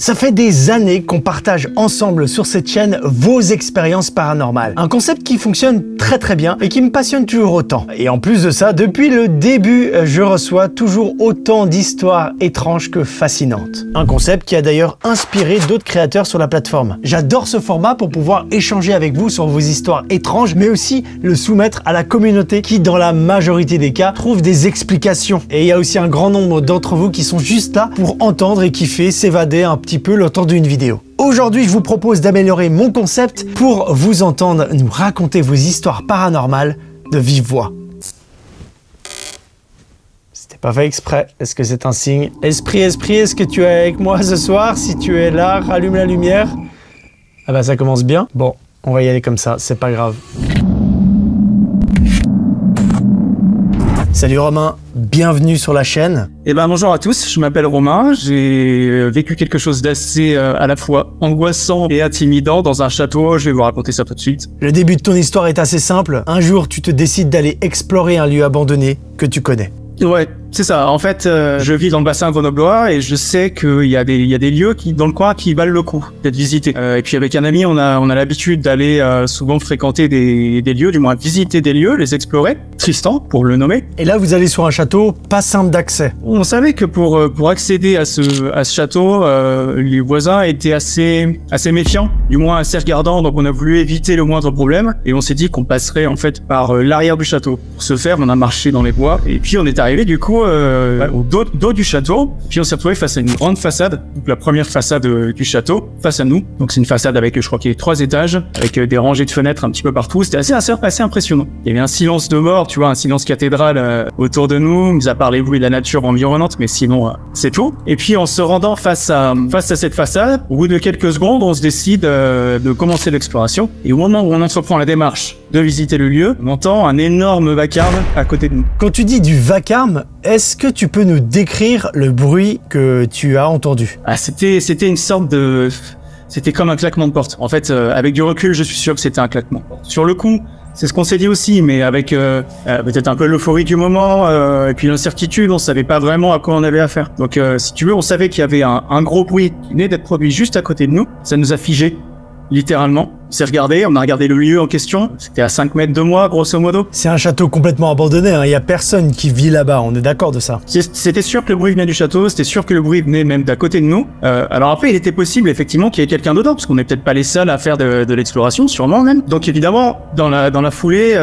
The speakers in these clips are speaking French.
Ça fait des années qu'on partage ensemble sur cette chaîne vos expériences paranormales. Un concept qui fonctionne très bien et qui me passionne toujours autant. Et en plus de ça, depuis le début, je reçois toujours autant d'histoires étranges que fascinantes. Un concept qui a d'ailleurs inspiré d'autres créateurs sur la plateforme. J'adore ce format pour pouvoir échanger avec vous sur vos histoires étranges, mais aussi le soumettre à la communauté qui, dans la majorité des cas, trouve des explications. Et il y a aussi un grand nombre d'entre vous qui sont juste là pour entendre et kiffer, s'évader un petit peu le temps d'une vidéo. Aujourd'hui, je vous propose d'améliorer mon concept pour vous entendre nous raconter vos histoires paranormales de vive voix. C'était pas fait exprès. Est-ce que c'est un signe? Esprit, est-ce que tu es avec moi ce soir? Si tu es là, rallume la lumière. Ah bah ça commence bien. Bon, on va y aller comme ça, c'est pas grave. Salut Romain, bienvenue sur la chaîne. Eh ben bonjour à tous, je m'appelle Romain, j'ai vécu quelque chose d'assez à la fois angoissant et intimidant dans un château, je vais vous raconter ça tout de suite. Le début de ton histoire est assez simple. Un jour, tu te décides d'aller explorer un lieu abandonné que tu connais. Ouais, c'est ça. En fait, je vis dans le bassin grenoblois et je sais qu'il y a des lieux dans le coin qui valent le coup d'être visités. Et puis avec un ami, on a l'habitude d'aller souvent fréquenter des lieux, du moins visiter des lieux, les explorer. Tristan, pour le nommer. Et là, vous allez sur un château pas simple d'accès. On savait que pour accéder à ce château, les voisins étaient assez méfiants, du moins assez regardants. Donc on a voulu éviter le moindre problème et on s'est dit qu'on passerait en fait par l'arrière du château. Pour ce faire, on a marché dans les bois et puis on est arrivé du coup au dos du château. Puis on s'est retrouvé face à une grande façade, donc la première façade du château face à nous. Donc c'est une façade avec, je crois qu'il y a 3 étages, avec des rangées de fenêtres un petit peu partout. C'était assez impressionnant. Il y avait un silence de mort, tu vois, un silence cathédral autour de nous, mis à part les bruits de la nature environnante, mais sinon c'est tout. Et puis en se rendant face à cette façade, au bout de quelques secondes, on se décide de commencer l'exploration. Et au moment où on entreprend la démarche de visiter le lieu, on entend un énorme vacarme à côté de nous. Quand tu dis du vacarme, est-ce que tu peux nous décrire le bruit que tu as entendu? Ah, c'était une sorte de... C'était comme un claquement de porte. En fait, avec du recul, je suis sûr que c'était un claquement. Sur le coup, c'est ce qu'on s'est dit aussi, mais avec peut-être un peu l'euphorie du moment et puis l'incertitude, on savait pas vraiment à quoi on avait affaire. Donc, si tu veux, on savait qu'il y avait un gros bruit qui venait d'être produit juste à côté de nous. Ça nous a figé, littéralement. On s'est regardé, on a regardé le lieu en question. C'était à 5 mètres de moi, grosso modo. C'est un château complètement abandonné, hein. Il y a personne qui vit là-bas, on est d'accord de ça? C'était sûr que le bruit venait du château, c'était sûr que le bruit venait même d'à côté de nous. Alors après, il était possible effectivement qu'il y ait quelqu'un dedans, parce qu'on n'est peut-être pas les seuls à faire de l'exploration, sûrement même. Donc évidemment, dans la foulée,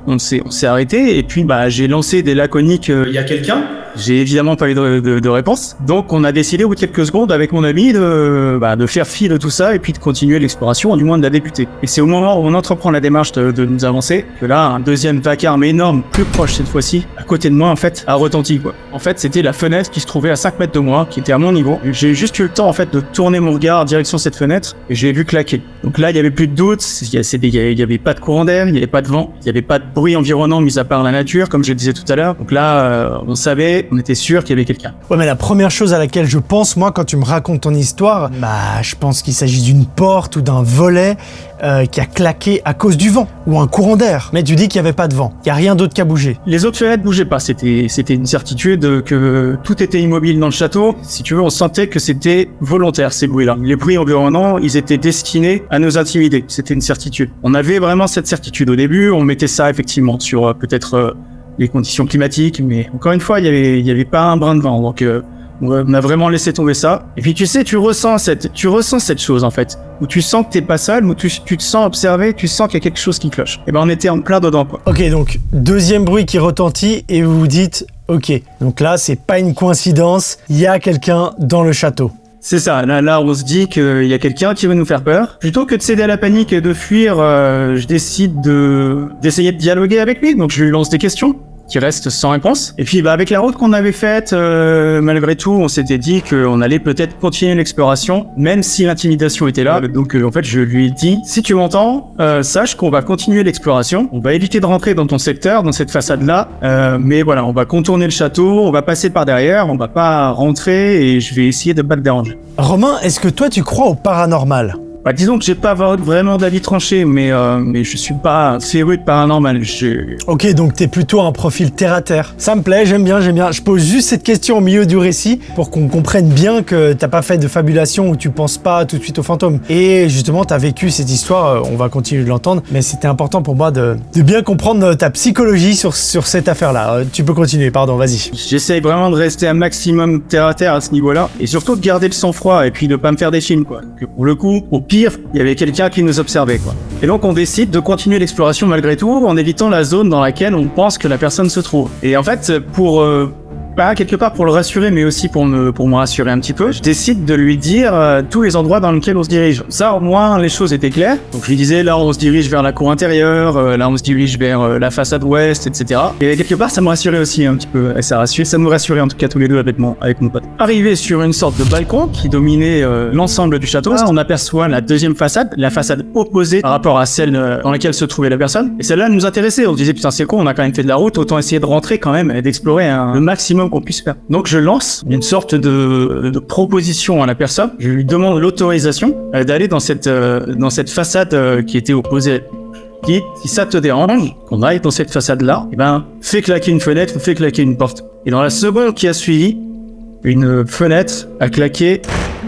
on s'est arrêté, et puis j'ai lancé des laconiques, il y a quelqu'un. J'ai évidemment pas eu de réponse. Donc on a décidé au bout de quelques secondes avec mon ami de faire fi de tout ça et puis de continuer l'exploration, du moins de la débuter. Et c'est au moment où on entreprend la démarche de nous avancer que là, un deuxième vacarme énorme, plus proche cette fois-ci, à côté de moi en fait, a retenti quoi. En fait, c'était la fenêtre qui se trouvait à 5 mètres de moi, qui était à mon niveau. J'ai juste eu le temps en fait de tourner mon regard en direction de cette fenêtre et j'ai vu claquer. Donc là, il y avait plus de doute, il y avait pas de courant d'air, il y avait pas de vent, il y avait pas de bruit environnant mis à part la nature, comme je le disais tout à l'heure. Donc là, on savait, on était sûr qu'il y avait quelqu'un. Ouais, mais la première chose à laquelle je pense, moi, quand tu me racontes ton histoire, je pense qu'il s'agit d'une porte ou d'un volet qui a claqué à cause du vent ou un courant d'air. Mais tu dis qu'il n'y avait pas de vent, il n'y a rien d'autre qui a bougé. Les autres fenêtres bougeaient pas, c'était une certitude que tout était immobile dans le château. Si tu veux, on sentait que c'était volontaire ces bruits-là. Les bruits environnants, ils étaient destinés à nous intimider, c'était une certitude. On avait vraiment cette certitude au début, on mettait ça effectivement sur peut-être les conditions climatiques, mais encore une fois, il y avait pas un brin de vent, donc on a vraiment laissé tomber ça. Et puis tu sais, tu ressens cette chose en fait, où tu sens que t'es pas seul, où tu te sens observé, tu sens qu'il y a quelque chose qui cloche. Et on était en plein dedans quoi. Ok, donc deuxième bruit qui retentit et vous vous dites, ok, donc là c'est pas une coïncidence, il y a quelqu'un dans le château. C'est ça, là on se dit qu'il y a quelqu'un qui veut nous faire peur. Plutôt que de céder à la panique et de fuir, je décide d'essayer de dialoguer avec lui. Donc je lui lance des questions qui restent sans réponse. Et puis avec la route qu'on avait faite, malgré tout, on s'était dit qu'on allait peut-être continuer l'exploration, même si l'intimidation était là. Donc en fait, je lui ai dit, si tu m'entends, sache qu'on va continuer l'exploration. On va éviter de rentrer dans ton secteur, dans cette façade-là. Mais voilà, on va contourner le château, on va passer par derrière, on va pas rentrer et je vais essayer de pas te déranger. Romain, est-ce que toi tu crois au paranormal? Bah, disons que j'ai pas vraiment d'avis tranché, mais je suis pas féru de paranormal. Ok, donc t'es plutôt un profil terre à terre. Ça me plaît, j'aime bien. Je pose juste cette question au milieu du récit pour qu'on comprenne bien que t'as pas fait de fabulation ou tu penses pas tout de suite aux fantômes. Et justement, t'as vécu cette histoire, on va continuer de l'entendre, mais c'était important pour moi de bien comprendre ta psychologie sur cette affaire-là. Tu peux continuer, pardon, vas-y. J'essaye vraiment de rester un maximum terre à terre à ce niveau-là, et surtout de garder le sang-froid et puis de pas me faire des films, quoi. Que pour le coup, au pire, il y avait quelqu'un qui nous observait, quoi. Et donc on décide de continuer l'exploration malgré tout, en évitant la zone dans laquelle on pense que la personne se trouve. Et en fait, quelque part pour le rassurer, mais aussi pour me rassurer un petit peu, je décide de lui dire tous les endroits dans lesquels on se dirige. Ça, au moins, les choses étaient claires. Donc je lui disais, là, on se dirige vers la cour intérieure, là, on se dirige vers la façade ouest, etc. Et quelque part, ça me rassurait aussi un petit peu. Et ça nous rassurait en tout cas tous les deux avec mon pote. Arrivé sur une sorte de balcon qui dominait l'ensemble du château, on aperçoit la deuxième façade, la façade opposée par rapport à celle dans laquelle se trouvait la personne. Et celle-là nous intéressait. On se disait, putain, c'est con, on a quand même fait de la route, autant essayer de rentrer quand même et d'explorer le maximum qu'on puisse faire. Donc je lance une sorte de proposition à la personne. Je lui demande l'autorisation d'aller dans cette façade qui était opposée. Si ça te dérange qu'on aille dans cette façade-là, eh ben fais claquer une fenêtre, fais claquer une porte. Et dans la seconde qui a suivi, une fenêtre a claqué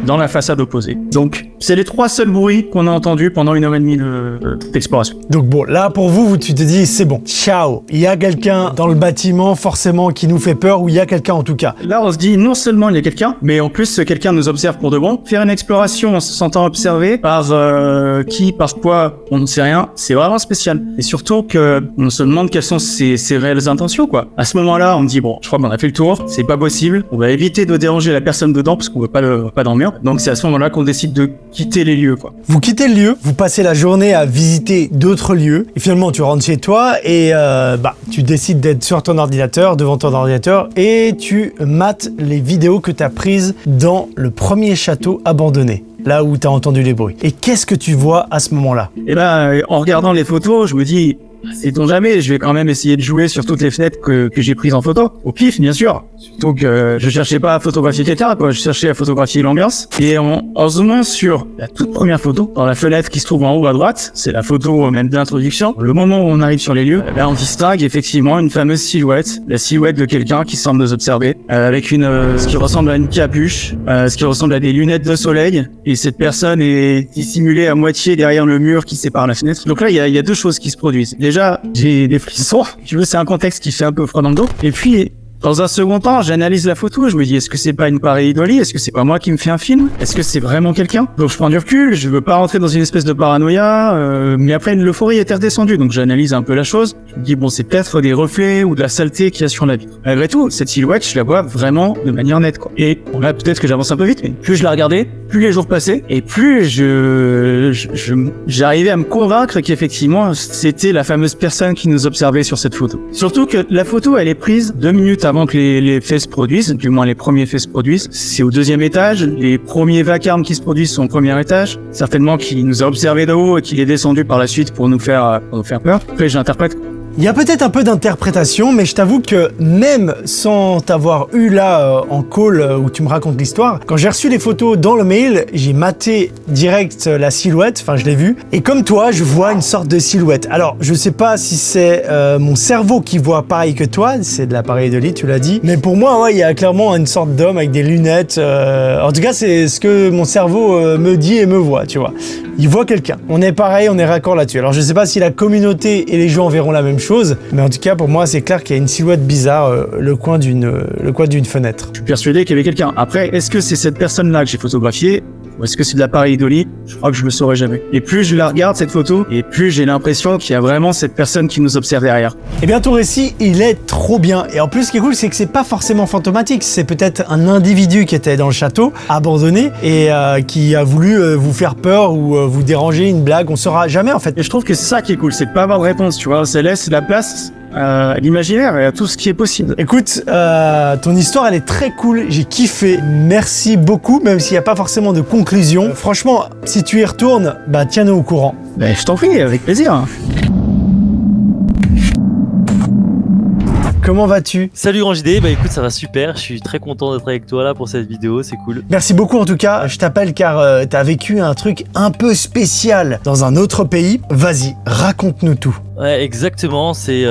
dans la façade opposée. Donc, c'est les 3 seuls bruits qu'on a entendus pendant 1h30 d'exploration. Donc bon, là pour vous, tu te dis, c'est bon, ciao. Il y a quelqu'un dans le bâtiment, forcément, qui nous fait peur, ou il y a quelqu'un en tout cas. Là, on se dit, non seulement il y a quelqu'un, mais en plus, quelqu'un nous observe pour de bon. Faire une exploration en se sentant observé par par quoi, on ne sait rien, c'est vraiment spécial. Et surtout on se demande quelles sont ses réelles intentions, quoi. À ce moment-là, on me dit, bon, je crois qu'on a fait le tour, c'est pas possible, on va éviter de déranger la personne dedans, parce qu'on veut pas dormir. Donc c'est à ce moment-là qu'on décide de quitter les lieux, quoi. Vous quittez le lieu, vous passez la journée à visiter d'autres lieux, et finalement tu rentres chez toi et tu décides d'être sur ton ordinateur, devant ton ordinateur, et tu mates les vidéos que tu as prises dans le premier château abandonné, là où tu as entendu les bruits. Et qu'est-ce que tu vois à ce moment-là? Et en regardant les photos, je me dis, sait-on jamais, je vais quand même essayer de jouer sur toutes les fenêtres que j'ai prises en photo. Au pif, bien sûr. Surtout que je cherchais pas à photographier quelqu'un, quoi. Je cherchais à photographier l'ambiance. Et en zoomant sur la toute première photo, dans la fenêtre qui se trouve en haut à droite, c'est la photo même d'introduction. Le moment où on arrive sur les lieux, on distingue effectivement une fameuse silhouette. La silhouette de quelqu'un qui semble nous observer, avec ce qui ressemble à une capuche, ce qui ressemble à des lunettes de soleil. Et cette personne est dissimulée à moitié derrière le mur qui sépare la fenêtre. Donc là, il y a 2 choses qui se produisent. Déjà, j'ai des frissons. Tu veux, c'est un contexte qui fait un peu froid dans le dos. Et puis, dans un second temps, j'analyse la photo, je me dis, est-ce que c'est pas une pareidolie? Est-ce que c'est pas moi qui me fais un film? Est-ce que c'est vraiment quelqu'un? Donc je prends du recul, je veux pas rentrer dans une espèce de paranoïa, mais après l'euphorie était redescendue, donc j'analyse un peu la chose. Je me dis, bon, c'est peut-être des reflets ou de la saleté qu'il y a sur la vitre. Malgré tout, cette silhouette, je la vois vraiment de manière nette, quoi. Et bon, là, peut-être que j'avance un peu vite, mais plus je la regardais, plus les jours passaient, et plus j'arrivais à me convaincre qu'effectivement, c'était la fameuse personne qui nous observait sur cette photo. Surtout que la photo, elle est prise 2 minutes avant que les faits se produisent, du moins les premiers faits se produisent. C'est au 2e étage, les premiers vacarmes qui se produisent sont au 1er étage, certainement qu'il nous a observé de haut et qu'il est descendu par la suite pour nous faire peur. Après, j'interprète. Il y a peut-être un peu d'interprétation, mais je t'avoue que même sans t'avoir eu là en call où tu me racontes l'histoire, quand j'ai reçu les photos dans le mail, j'ai maté direct la silhouette, enfin je l'ai vue, et comme toi, je vois une sorte de silhouette. Alors, je sais pas si c'est mon cerveau qui voit pareil que toi, c'est de la pareidolie, tu l'as dit, mais pour moi, ouais, il y a clairement une sorte d'homme avec des lunettes. En tout cas, c'est ce que mon cerveau me dit et me voit, tu vois. Il voit quelqu'un. On est pareil, on est raccord là-dessus. Alors, je sais pas si la communauté et les gens verront la même chose, mais en tout cas pour moi c'est clair qu'il y a une silhouette bizarre le coin d'une fenêtre. Je suis persuadé qu'il y avait quelqu'un. Après, est-ce que c'est cette personne-là que j'ai photographiée ou est-ce que c'est de la pareidolie? Je crois que je le saurai jamais. Et plus je la regarde cette photo, et plus j'ai l'impression qu'il y a vraiment cette personne qui nous observe derrière. Eh bien ton récit, il est trop bien. Et en plus ce qui est cool, c'est que c'est pas forcément fantomatique. C'est peut-être un individu qui était dans le château, abandonné, et qui a voulu vous faire peur ou vous déranger, une blague. On saura jamais en fait. Et je trouve que c'est ça qui est cool, c'est de pas avoir de réponse, tu vois. Ça laisse la place à l'imaginaire et à tout ce qui est possible. Écoute, ton histoire elle est très cool, j'ai kiffé, merci beaucoup, même s'il n'y a pas forcément de conclusion. Franchement, si tu y retournes, bah tiens-nous au courant. Ben, je t'en prie, avec plaisir. comment vas-tu? Salut Grand JD, bah écoute ça va super, je suis très content d'être avec toi là pour cette vidéo, c'est cool. Merci beaucoup en tout cas, je t'appelle car t'as vécu un truc un peu spécial dans un autre pays. Vas-y, raconte-nous tout. Ouais exactement, c'est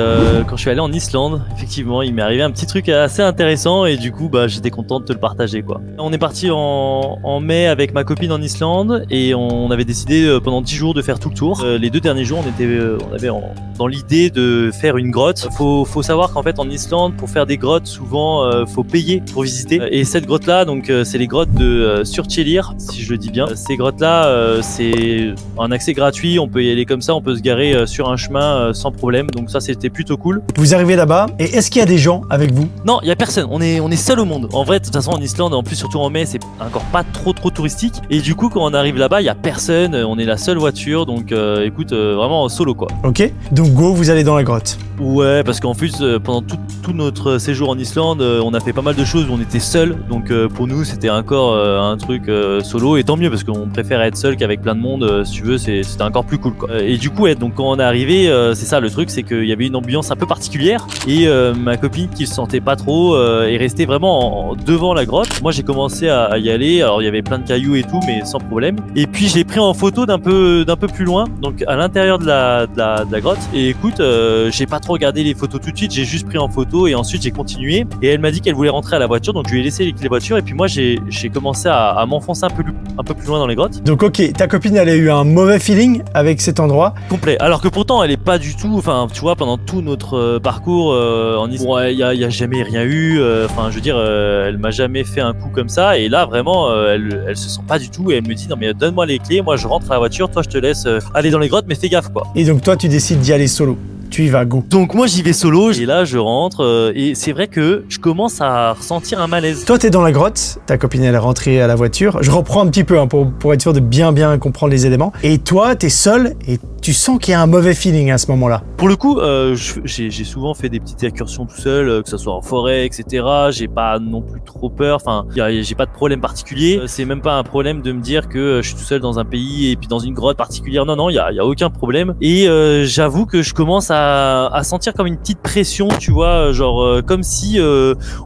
quand je suis allé en Islande, effectivement il m'est arrivé un petit truc assez intéressant et du coup bah j'étais content de te le partager quoi. On est parti en mai avec ma copine en Islande et on avait décidé pendant 10 jours de faire tout le tour. Les 2 derniers jours on avait dans l'idée de faire une grotte. Faut savoir qu'en fait en Islande pour faire des grottes souvent faut payer pour visiter et cette grotte là donc c'est les grottes de Surtjelir si je le dis bien. Ces grottes là c'est un accès gratuit, on peut y aller comme ça, on peut se garer sur un chemin sans problème, donc ça c'était plutôt cool. Vous arrivez là-bas et est-ce qu'il y a des gens avec vous? Non, il y a personne, on est seul au monde. En vrai, de toute façon en Islande, en plus surtout en mai, c'est encore pas trop touristique et du coup quand on arrive là-bas, il y a personne, on est la seule voiture, donc écoute, vraiment solo quoi. Ok, donc go, vous allez dans la grotte. Ouais, parce qu'en plus pendant tout notre séjour en Islande, on a fait pas mal de choses où on était seul, donc pour nous c'était encore un truc solo et tant mieux parce qu'on préfère être seul qu'avec plein de monde, si tu veux, c'était encore plus cool quoi. Et du coup, ouais, donc quand on est arrivé, c'est ça le truc, c'est qu'il y avait une ambiance un peu particulière et ma copine qui se sentait pas trop est restée vraiment devant la grotte. Moi j'ai commencé à y aller, alors il y avait plein de cailloux et tout mais sans problème. Et puis je l'ai pris en photo d'un peu plus loin, donc à l'intérieur de la grotte. Et écoute, j'ai pas trop regardé les photos tout de suite, j'ai juste pris en photo et ensuite j'ai continué. Et elle m'a dit qu'elle voulait rentrer à la voiture, donc je lui ai laissé les clés de voiture et puis moi j'ai commencé à m'enfoncer un peu plus loin dans les grottes. Donc ok, ta copine elle a eu un mauvais feeling avec cet endroit. Complet, alors que pourtant elle est pas du tout, enfin tu vois, pendant tout notre parcours en Islande, ouais, il y a jamais rien eu, enfin je veux dire, elle m'a jamais fait un coup comme ça et là vraiment elle se sent pas du tout et elle me dit non mais donne-moi les clés, moi je rentre à la voiture, toi je te laisse aller dans les grottes mais fais gaffe quoi. Et donc toi tu décides d'y aller solo. Tu y vas, go. Donc moi j'y vais solo et là je rentre et c'est vrai que je commence à ressentir un malaise. Toi t'es dans la grotte, ta copine elle est rentrée à la voiture. Je reprends un petit peu hein, pour être sûr de bien comprendre les éléments. Et toi t'es seul et tu sens qu'il y a un mauvais feeling à ce moment-là. Pour le coup, j'ai souvent fait des petites incursions tout seul, que ce soit en forêt, etc. J'ai pas non plus trop peur, enfin j'ai pas de problème particulier. C'est même pas un problème de me dire que je suis tout seul dans un pays et puis dans une grotte particulière. Non, il y a aucun problème. Et j'avoue que je commence à sentir comme une petite pression, tu vois, genre comme si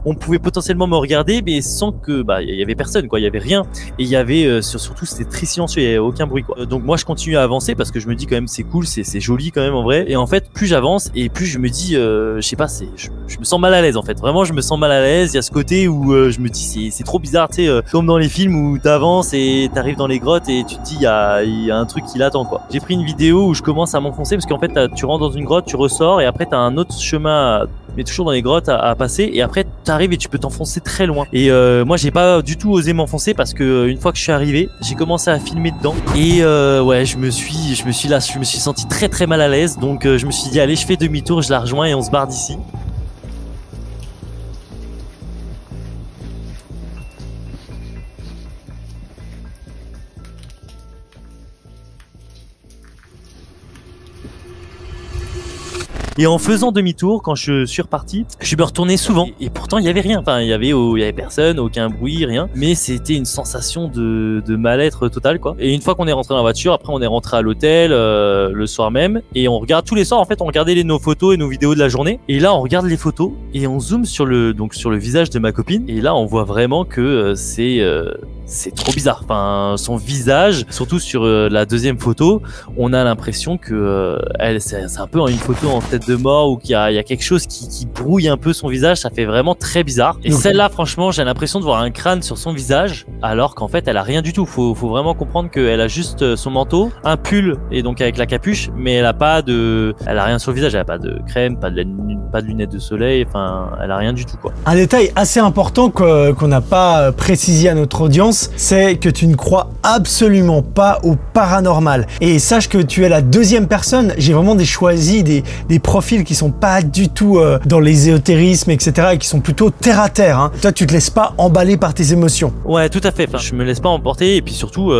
on pouvait potentiellement me regarder, mais sans que il y avait personne quoi, il y avait rien. Et il y avait surtout c'était très silencieux, il y avait aucun bruit quoi. Donc moi je continue à avancer parce que je me dis quand même c'est cool, c'est joli quand même en vrai. Et en fait plus j'avance et plus je me dis je sais pas, je me sens mal à l'aise en fait. Vraiment je me sens mal à l'aise. Il y a ce côté où je me dis c'est trop bizarre, tu sais, comme dans les films où t'avances et t'arrives dans les grottes et tu te dis il y a un truc qui l'attend quoi. J'ai pris une vidéo où je commence à m'enfoncer parce qu'en fait tu rentres dans une grotte, tu ressors et après t'as un autre chemin mais toujours dans les grottes à passer et après t'arrives et tu peux t'enfoncer très loin. Et moi j'ai pas du tout osé m'enfoncer parce que une fois que je suis arrivé, j'ai commencé à filmer dedans et ouais je me suis senti très mal à l'aise, donc je me suis dit allez je fais demi-tour, je la rejoins et on se barre d'ici. Et en faisant demi-tour, quand je suis reparti, je me retournais souvent. Et pourtant, il y avait rien. Enfin, il y avait personne, aucun bruit, rien. Mais c'était une sensation de mal-être total, quoi. Et une fois qu'on est rentré dans la voiture, après, on est rentré à l'hôtel le soir même. Et on regarde tous les soirs, en fait, on regardait nos photos et nos vidéos de la journée. Et là, on regarde les photos et on zoome sur le visage de ma copine. Et là, on voit vraiment que c'est trop bizarre. Enfin, son visage, surtout sur la deuxième photo, on a l'impression que c'est un peu une photo en tête de mort ou qu'il y a quelque chose qui brouille un peu son visage. Ça fait vraiment très bizarre. Et celle-là, franchement, j'ai l'impression de voir un crâne sur son visage, alors qu'en fait, elle a rien du tout. Faut vraiment comprendre qu'elle a juste son manteau, un pull et donc avec la capuche, mais elle a rien sur le visage. Elle a pas de crème, pas de lunettes de soleil. Enfin, elle a rien du tout, quoi. Un détail assez important qu'on n'a pas précisé à notre audience, c'est que tu ne crois absolument pas au paranormal. Et sache que tu es la deuxième personne. J'ai vraiment choisi des profils qui sont pas du tout dans l'ésotérisme, etc. et qui sont plutôt terre à terre. Hein. Toi, tu te laisses pas emballer par tes émotions. Ouais, tout à fait. Enfin, je me laisse pas emporter. Et puis surtout,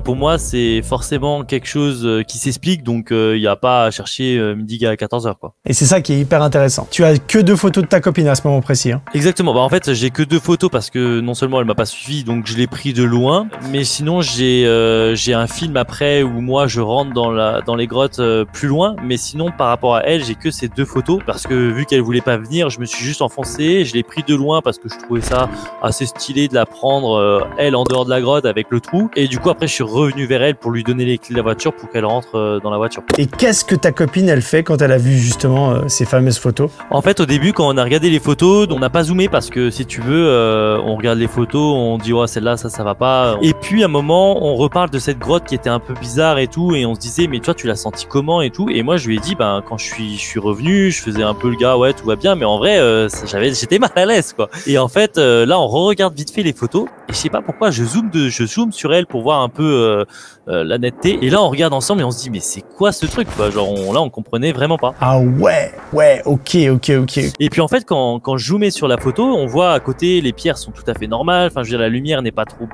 pour moi, c'est forcément quelque chose qui s'explique. Donc, il n'y a pas à chercher midi à 14h, quoi. Et c'est ça qui est hyper intéressant. Tu as que 2 photos de ta copine à ce moment précis. Hein. Exactement. En fait, j'ai que 2 photos parce que non seulement elle m'a pas suivi, donc je l'ai pris de loin. Mais sinon, j'ai un film après où moi je rentre dans les grottes plus loin. Mais sinon, par rapport à elle, j'ai que ces 2 photos parce que vu qu'elle voulait pas venir, je me suis juste enfoncé. Je l'ai pris de loin parce que je trouvais ça assez stylé de la prendre elle en dehors de la grotte avec le trou. Et du coup, après, je suis revenu vers elle pour lui donner les clés de la voiture pour qu'elle rentre dans la voiture. Et qu'est-ce que ta copine elle fait quand elle a vu justement ces fameuses photos? En fait, au début, quand on a regardé les photos, on n'a pas zoomé parce que si tu veux, on regarde les photos, on dit ouais celle-là ça va pas. Et puis à un moment, on reparle de cette grotte qui était un peu bizarre et tout, et on se disait mais toi tu l'as senti comment et tout. Et moi je lui ai dit ben quand je suis revenu, je faisais un peu le gars ouais tout va bien, mais en vrai j'étais mal à l'aise quoi. Et en fait là on re-regarde vite fait les photos et je sais pas pourquoi je zoome sur elle pour voir un peu la netteté. Et là on regarde ensemble et on se dit mais c'est quoi ce truc quoi, genre là on comprenait vraiment pas. Ah ouais ok. Et puis en fait quand je zoomais sur la photo, on voit à côté les pierres sont tout à fait normales, enfin je veux dire la lumière n'est pas trop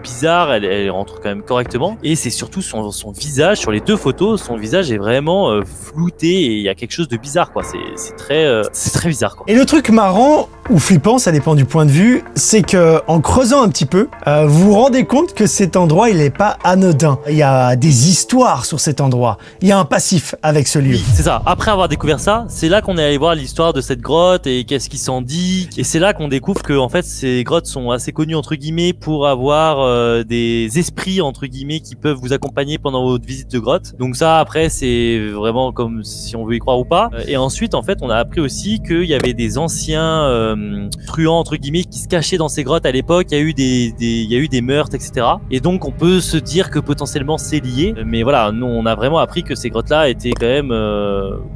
bizarre, elle rentre quand même correctement, et c'est surtout son visage sur les 2 photos, son visage est vraiment flouté et il y a quelque chose de bizarre quoi, c'est très bizarre quoi. Et le truc marrant ou flippant, ça dépend du point de vue, c'est que en creusant un petit peu, vous vous rendez compte que cet endroit il est pas anodin. Il y a des histoires sur cet endroit, il y a un passif avec ce lieu. Oui, c'est ça, après avoir découvert ça, c'est là qu'on est allé voir l'histoire de cette grotte et qu'est-ce qui s'en dit, et c'est là qu'on découvre que en fait ces grottes sont assez connues entre guillemets pour avoir des esprits entre guillemets qui peuvent vous accompagner pendant votre visite de grotte. Donc ça après c'est vraiment comme si on veut y croire ou pas. Et ensuite en fait on a appris aussi qu'il y avait des anciens truands entre guillemets qui se cachaient dans ces grottes à l'époque. Il y a eu des meurtres etc. Et donc on peut se dire que potentiellement c'est lié. Mais voilà, nous on a vraiment appris que ces grottes là étaient quand même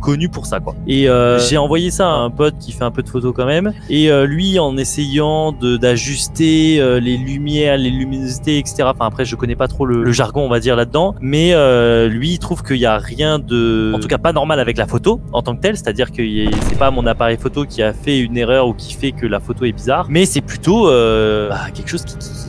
connues pour ça quoi. Et j'ai envoyé ça à un pote qui fait un peu de photos quand même. Et lui en essayant d'ajuster les lumières, les luminosités etc. Enfin après je connais pas trop le jargon on va dire là-dedans, mais lui il trouve qu'il y a rien de, en tout cas pas normal avec la photo en tant que telle, c'est-à-dire que c'est pas mon appareil photo qui a fait une erreur ou qui fait que la photo est bizarre, mais c'est plutôt quelque chose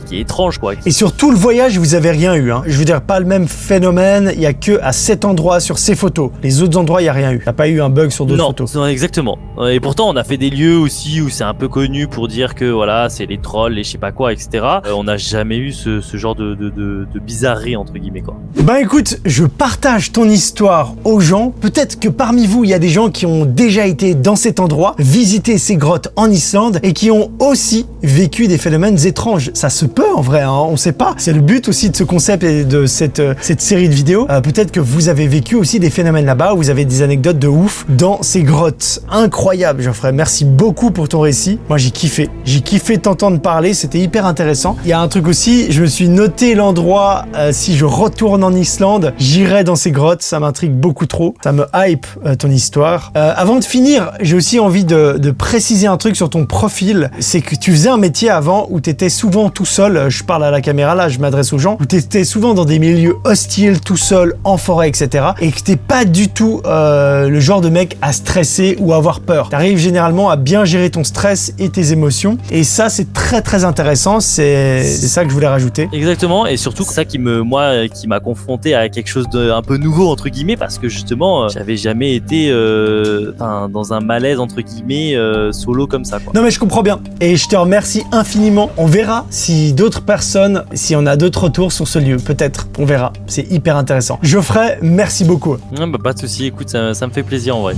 qui est étrange quoi. Et sur tout le voyage vous avez rien eu hein. Je veux dire pas le même phénomène, il y a que à cet endroit sur ces photos, les autres endroits il y a rien eu, t'as pas eu un bug sur d'autres photos? Non exactement, et pourtant on a fait des lieux aussi où c'est un peu connu pour dire que voilà c'est les trolls, les je sais pas quoi etc. On n'a jamais eu ce genre de bizarrerie entre guillemets quoi. Bah écoute, je partage ton histoire aux gens. Peut-être que parmi vous il y a des gens qui ont déjà été dans cet endroit, visité ces grottes en Islande et qui ont aussi vécu des phénomènes étranges. Ça se peut en vrai, hein, on sait pas. C'est le but aussi de ce concept et de cette série de vidéos. Peut-être que vous avez vécu aussi des phénomènes là-bas, vous avez des anecdotes de ouf dans ces grottes. Incroyable Geoffrey, merci beaucoup pour ton récit. Moi j'ai kiffé t'entendre parler, c'était hyper intéressant. Il y a un truc aussi, je me suis noté l'endroit, si je retourne en Islande, j'irai dans ces grottes, ça m'intrigue beaucoup trop, ça me hype ton histoire. Avant de finir, j'ai aussi envie de préciser un truc sur ton profil, c'est que tu faisais un métier avant où tu étais souvent tout seul, je parle à la caméra là, je m'adresse aux gens, où tu étais souvent dans des milieux hostiles, tout seul, en forêt, etc. Et que t'es pas du tout le genre de mec à stresser ou à avoir peur. Tu arrives généralement à bien gérer ton stress et tes émotions, et ça c'est très intéressant, c'est ça que je voulais rajouter. Exactement, et surtout c'est ça qui m'a confronté à quelque chose d'un peu nouveau entre guillemets, parce que justement j'avais jamais été dans un malaise entre guillemets solo comme ça quoi. Non mais je comprends bien, et je te remercie infiniment. On verra si d'autres personnes, si on a d'autres retours sur ce lieu, peut-être, on verra, c'est hyper intéressant. Geoffrey, merci beaucoup. Bah, pas de souci, écoute, ça me fait plaisir en vrai.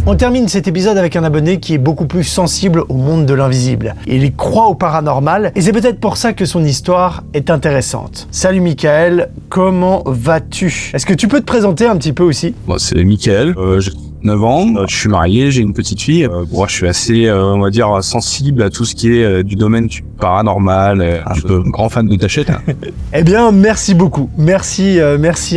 On termine cet épisode avec un abonné qui est beaucoup plus sensible au monde de l'invisible. Il croit au paranormal et c'est peut-être pour ça que son histoire est intéressante. Salut Michael, comment vas-tu? Est-ce que tu peux te présenter un petit peu aussi? Bon, c'est Michael, j'ai 9 ans, je suis marié, j'ai une petite fille. Moi, je suis assez, on va dire, sensible à tout ce qui est du domaine du paranormal, un peu grand fan de Tachette. Eh bien, merci beaucoup. Merci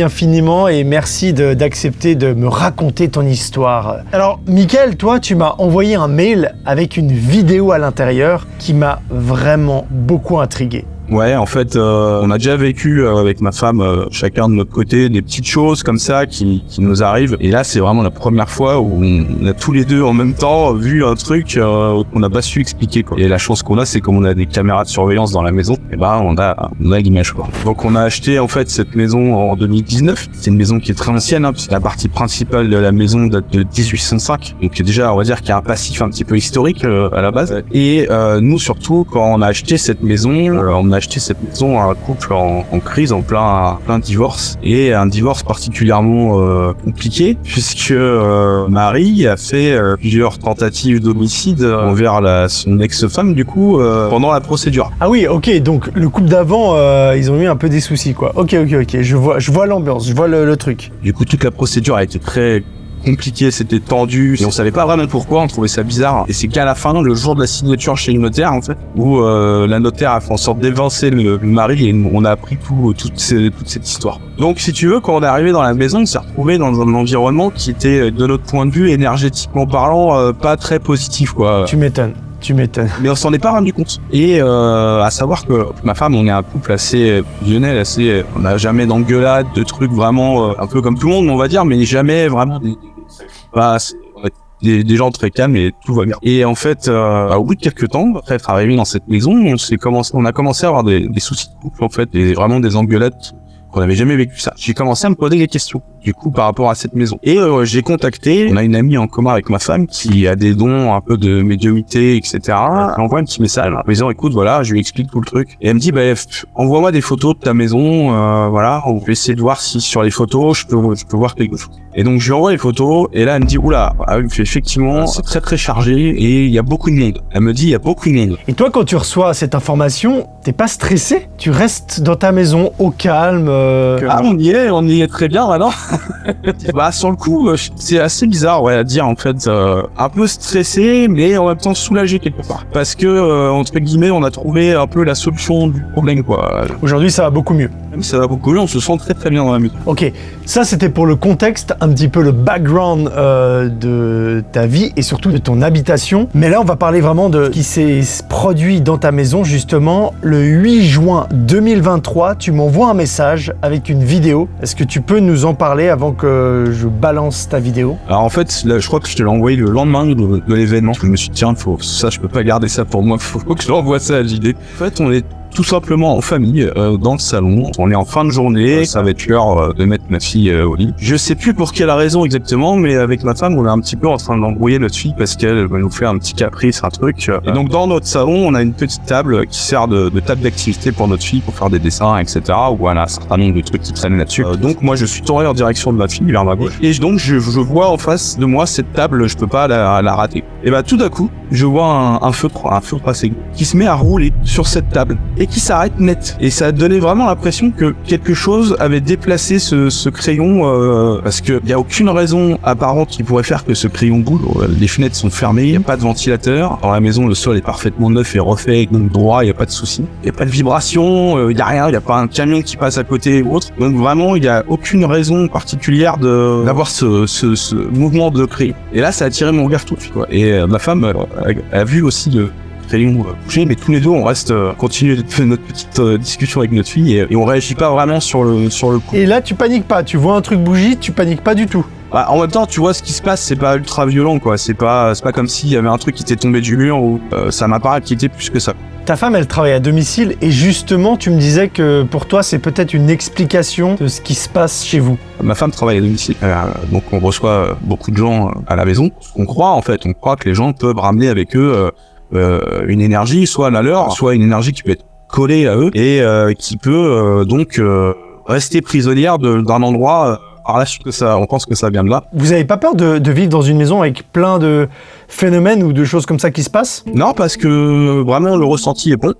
infiniment et merci d'accepter de me raconter ton histoire. Alors, Michael, toi, tu m'as envoyé un mail avec une vidéo à l'intérieur qui m'a vraiment beaucoup intrigué. Ouais, en fait, on a déjà vécu avec ma femme, chacun de notre côté, des petites choses comme ça qui nous arrivent. Et là, c'est vraiment la première fois où on a tous les deux en même temps vu un truc qu'on n'a pas su expliquer, quoi. Et la chance qu'on a, c'est comme on a des caméras de surveillance dans la maison, et ben on a l'image, quoi. Donc on a acheté en fait cette maison en 2019. C'est une maison qui est très ancienne, hein, puisque la partie principale de la maison date de 1805. Donc déjà, on va dire qu'il y a un passif un petit peu historique à la base. Et nous surtout, quand on a acheté cette maison, on a acheté cette maison à un couple en crise, en plein divorce, et un divorce particulièrement compliqué, puisque Marie a fait plusieurs tentatives d'homicide envers son ex-femme, du coup, pendant la procédure. Ah oui, ok, donc le couple d'avant, ils ont eu un peu des soucis, quoi. Ok, je vois l'ambiance, je vois le truc. Du coup, toute la procédure a été très compliqué, c'était tendu et on savait pas vraiment pourquoi, on trouvait ça bizarre. Et c'est qu'à la fin, le jour de la signature chez le notaire, en fait, où la notaire a fait en sorte d'évincer le mari et on a appris toute cette histoire. Donc, si tu veux, quand on est arrivé dans la maison, on s'est retrouvé dans un environnement qui était, de notre point de vue, énergétiquement parlant, pas très positif, quoi. Tu m'étonnes. Mais on s'en est pas rendu compte. Et à savoir que ma femme, on est un couple assez fusionnel, on n'a jamais d'engueulade, de trucs vraiment un peu comme tout le monde, on va dire, mais jamais vraiment des gens très calmes et tout va bien. Et en fait, au bout de quelques temps, après être arrivé dans cette maison, on a commencé à avoir des soucis de couple, en fait, vraiment des engueulades qu'on n'avait jamais vécu ça. J'ai commencé à me poser des questions, du coup, par rapport à cette maison. Et j'ai contacté, on a une amie en commun avec ma femme qui a des dons un peu de médiumnité, etc. Elle envoie un petit message en me disant, écoute, voilà, je lui explique tout le truc. Et elle me dit, bah, envoie-moi des photos de ta maison, voilà, on va essayer de voir si sur les photos, je peux voir quelque chose. Et donc, je lui envoie les photos, et là, elle me dit, oula, effectivement, c'est très très chargé, et il y a beaucoup de monde. Elle me dit, il y a beaucoup de monde. Et toi, quand tu reçois cette information, t'es pas stressé? Tu restes dans ta maison, au calme? Ah, on y est très bien, maintenant. Bah, sur le coup, c'est assez bizarre, ouais, à dire, en fait, un peu stressé, mais en même temps soulagé quelque part. Parce que, entre guillemets, on a trouvé un peu la solution du problème, quoi. Aujourd'hui, ça va beaucoup mieux. Ça va beaucoup mieux, on se sent très très bien dans la maison. Ok, ça c'était pour le contexte, un petit peu le background de ta vie et surtout de ton habitation. Mais là, on va parler vraiment de ce qui s'est produit dans ta maison, justement. Le 8 juin 2023, tu m'envoies un message avec une vidéo. Est-ce que tu peux nous en parler avant que je balance ta vidéo? Alors en fait, là, je crois que je te l'ai envoyé le lendemain de l'événement. Je me suis dit, tiens, je peux pas garder ça pour moi, faut que je l'envoie ça à JD. En fait, on est tout simplement en famille, dans le salon. On est en fin de journée, ça va être l'heure de mettre ma fille au lit. Je sais plus pour quelle raison exactement, mais avec ma femme, on est un petit peu en train d'embrouiller notre fille parce qu'elle va nous faire un petit caprice, un truc. Et donc dans notre salon, on a une petite table qui sert de table d'activité pour notre fille, pour faire des dessins, etc. Où elle a un certain nombre de trucs qui traînent là-dessus. Donc moi, je suis tourné en direction de ma fille, vers ma gauche. Et donc je vois en face de moi cette table, je peux pas la rater. Et bah tout d'un coup, je vois un feu passer qui se met à rouler sur cette table et qui s'arrête net. Et ça a donné vraiment l'impression que quelque chose avait déplacé ce crayon parce que il y a aucune raison apparente qui pourrait faire que ce crayon boule. Les fenêtres sont fermées, il n'y a pas de ventilateur. Dans la maison, le sol est parfaitement neuf et refait, donc droit, il n'y a pas de souci. Il n'y a pas de vibration, il n'y a rien, il n'y a pas un camion qui passe à côté ou autre. Donc vraiment, il n'y a aucune raison particulière d'avoir ce mouvement de crayon. Et là, ça a attiré mon regard tout de suite, quoi. Et ma femme a vu aussi le crayon bouger, mais tous les deux on reste continue notre petite discussion avec notre fille et on réagit pas vraiment sur le coup. Et là tu paniques pas, tu vois un truc bouger, tu paniques pas du tout. Bah, en même temps, tu vois ce qui se passe, c'est pas ultra violent, quoi. C'est pas comme s'il y avait un truc qui était tombé du mur ou ça m'a pas inquiété plus que ça. Ta femme, elle travaille à domicile et justement, tu me disais que pour toi, c'est peut-être une explication de ce qui se passe chez vous. Ma femme travaille à domicile, donc on reçoit beaucoup de gens à la maison. On croit que les gens peuvent ramener avec eux une énergie, soit la leur, soit une énergie qui peut être collée à eux et qui peut donc rester prisonnière d'un endroit. Par la suite, on pense que ça vient de là. Vous avez pas peur de vivre dans une maison avec plein de phénomènes ou de choses comme ça qui se passent? Non, parce que vraiment le ressenti est bon.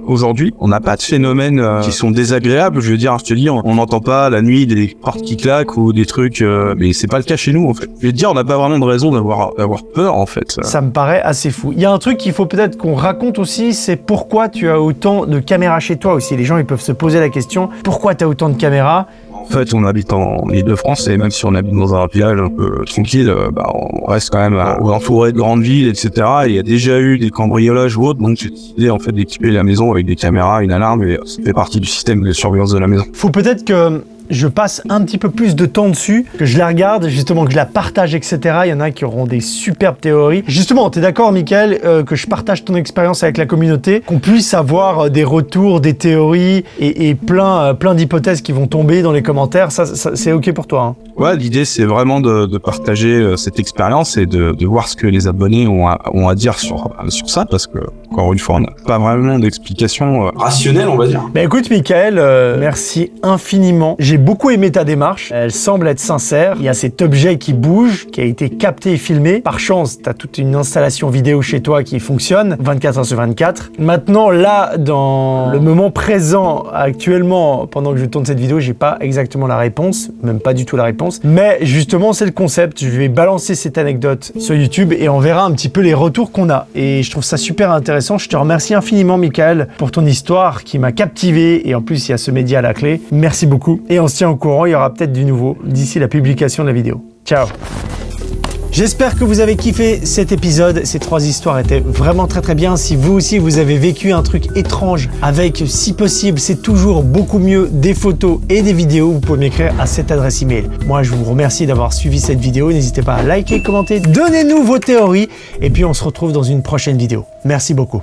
Aujourd'hui, on n'a pas de phénomènes qui sont désagréables. Je veux dire, je te dis, on n'entend pas la nuit des portes qui claquent ou des trucs, mais c'est pas le cas chez nous, en fait. Je veux dire, on n'a pas vraiment de raison d'avoir peur, en fait. Ça me paraît assez fou. Il y a un truc qu'il faut peut-être qu'on raconte aussi, c'est pourquoi tu as autant de caméras chez toi aussi. Les gens, ils peuvent se poser la question, pourquoi tu as autant de caméras? En En fait, on habite en Île-de-France et même si on habite dans un village un peu tranquille, on reste quand même entouré de grandes villes, etc. Et il y a déjà eu des cambriolages ou autres, donc j'ai décidé en fait d'équiper la maison avec des caméras, une alarme, et ça fait partie du système de surveillance de la maison. Faut peut-être que je passe un petit peu plus de temps dessus, que je la regarde, justement que je la partage, etc. Il y en a qui auront des superbes théories. Justement, t'es d'accord, Michael, que je partage ton expérience avec la communauté, qu'on puisse avoir des retours, des théories et plein d'hypothèses qui vont tomber dans les commentaires. Ça c'est ok pour toi, hein? Ouais, l'idée c'est vraiment de partager cette expérience et de voir ce que les abonnés ont à dire sur ça, parce que encore une fois, on n'a pas vraiment d'explication rationnelle, on va dire. Bah écoute, Michael, merci infiniment. J'ai beaucoup aimé ta démarche. Elle semble être sincère. Il y a cet objet qui bouge, qui a été capté et filmé. Par chance, tu as toute une installation vidéo chez toi qui fonctionne 24h/24. Maintenant, là, dans le moment présent, actuellement, pendant que je tourne cette vidéo, j'ai pas exactement la réponse, même pas du tout la réponse. Mais justement, c'est le concept. Je vais balancer cette anecdote sur YouTube et on verra un petit peu les retours qu'on a. Et je trouve ça super intéressant. Je te remercie infiniment, Michael, pour ton histoire qui m'a captivé. Et en plus, il y a ce média à la clé. Merci beaucoup. Et on se tient au courant, il y aura peut-être du nouveau d'ici la publication de la vidéo. Ciao! J'espère que vous avez kiffé cet épisode. Ces 3 histoires étaient vraiment très bien. Si vous aussi vous avez vécu un truc étrange avec, si possible, c'est toujours beaucoup mieux, des photos et des vidéos, vous pouvez m'écrire à cette adresse email. Moi, je vous remercie d'avoir suivi cette vidéo. N'hésitez pas à liker, commenter, donnez-nous vos théories et puis on se retrouve dans une prochaine vidéo. Merci beaucoup.